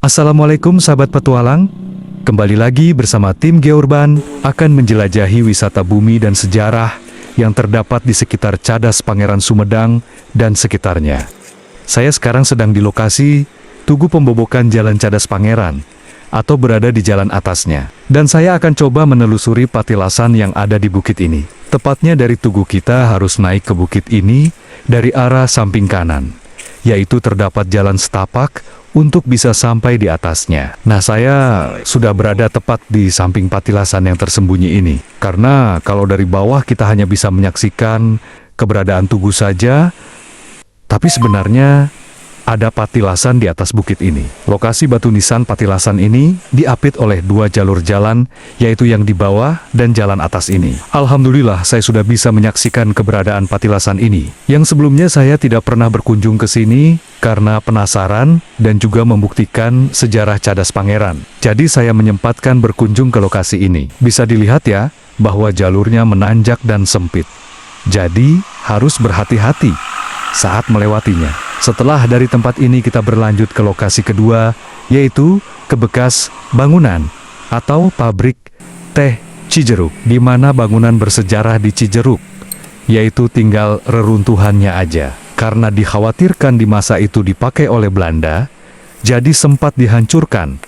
Assalamualaikum sahabat petualang, kembali lagi bersama tim Geurban akan menjelajahi wisata bumi dan sejarah yang terdapat di sekitar Cadas Pangeran Sumedang dan sekitarnya. Saya sekarang sedang di lokasi Tugu Pembobokan Jalan Cadas Pangeran atau berada di jalan atasnya. Dan saya akan coba menelusuri patilasan yang ada di bukit ini. Tepatnya dari Tugu kita harus naik ke bukit ini dari arah samping kanan, yaitu terdapat jalan setapak untuk bisa sampai di atasnya. Nah, saya sudah berada tepat di samping patilasan yang tersembunyi ini. Karena kalau dari bawah kita hanya bisa menyaksikan keberadaan tugu saja, tapi sebenarnya ada patilasan di atas bukit ini. Lokasi batu nisan patilasan ini diapit oleh dua jalur jalan, yaitu yang di bawah dan jalan atas ini. Alhamdulillah saya sudah bisa menyaksikan keberadaan patilasan ini, yang sebelumnya saya tidak pernah berkunjung ke sini karena penasaran dan juga membuktikan sejarah Cadas Pangeran. Jadi saya menyempatkan berkunjung ke lokasi ini. Bisa dilihat ya, bahwa jalurnya menanjak dan sempit. Jadi harus berhati-hati saat melewatinya. Setelah dari tempat ini kita berlanjut ke lokasi kedua, yaitu ke bekas bangunan atau pabrik teh Cijeruk, di mana bangunan bersejarah di Cijeruk, yaitu tinggal reruntuhannya aja. Karena dikhawatirkan di masa itu dipakai oleh Belanda, jadi sempat dihancurkan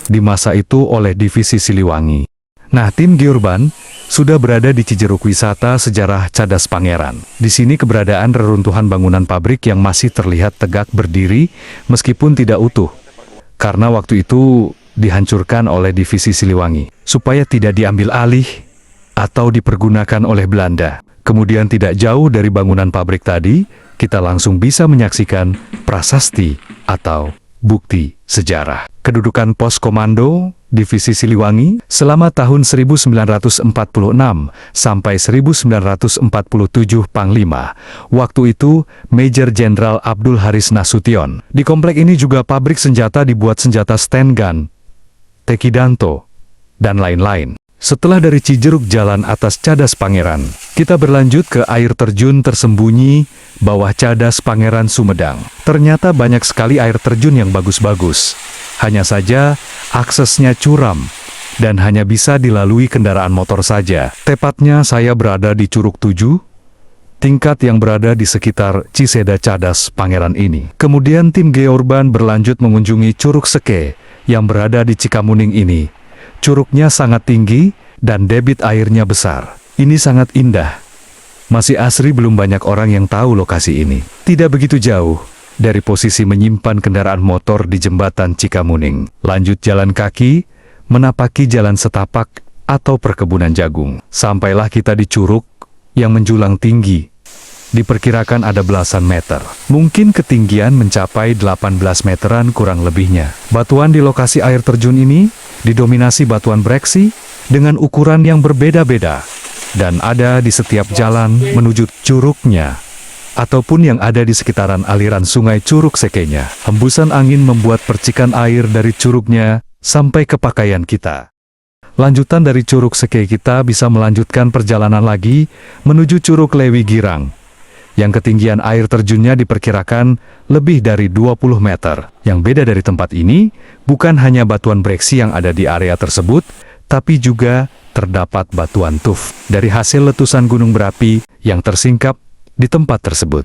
di masa itu oleh Divisi Siliwangi. Nah, tim Geurban sudah berada di Cijeruk Wisata Sejarah Cadas Pangeran. Di sini keberadaan reruntuhan bangunan pabrik yang masih terlihat tegak berdiri meskipun tidak utuh. Karena waktu itu dihancurkan oleh Divisi Siliwangi supaya tidak diambil alih atau dipergunakan oleh Belanda. Kemudian tidak jauh dari bangunan pabrik tadi, kita langsung bisa menyaksikan prasasti atau bukti sejarah. Kedudukan pos komando Divisi Siliwangi selama tahun 1946 sampai 1947 Panglima. Waktu itu Major Jenderal Abdul Haris Nasution. Di komplek ini juga pabrik senjata dibuat senjata stand gun, Tekidanto, dan lain-lain. Setelah dari Cijeruk jalan atas Cadas Pangeran, kita berlanjut ke air terjun tersembunyi bawah Cadas Pangeran Sumedang. Ternyata banyak sekali air terjun yang bagus-bagus. Hanya saja aksesnya curam dan hanya bisa dilalui kendaraan motor saja. Tepatnya saya berada di Curug 7, tingkat yang berada di sekitar Ciseda Cadas Pangeran ini. Kemudian tim Geurban berlanjut mengunjungi Curug Seke yang berada di Cikamuning ini. Curugnya sangat tinggi dan debit airnya besar. Ini sangat indah. Masih asri belum banyak orang yang tahu lokasi ini. Tidak begitu jauh dari posisi menyimpan kendaraan motor di jembatan Cikamuning. Lanjut jalan kaki, menapaki jalan setapak atau perkebunan jagung. Sampailah kita di curug yang menjulang tinggi. Diperkirakan ada belasan meter. Mungkin ketinggian mencapai 18 meteran kurang lebihnya. Batuan di lokasi air terjun ini didominasi batuan breksi dengan ukuran yang berbeda-beda. Dan ada di setiap jalan menuju curugnya, ataupun yang ada di sekitaran aliran sungai Curug Sekenya. Hembusan angin membuat percikan air dari curugnya sampai ke pakaian kita. Lanjutan dari Curug Seke kita bisa melanjutkan perjalanan lagi menuju Curug Lewi Girang, yang ketinggian air terjunnya diperkirakan lebih dari 20 meter. Yang beda dari tempat ini, bukan hanya batuan breksi yang ada di area tersebut, tapi juga terdapat batuan tuf dari hasil letusan gunung berapi yang tersingkap di tempat tersebut.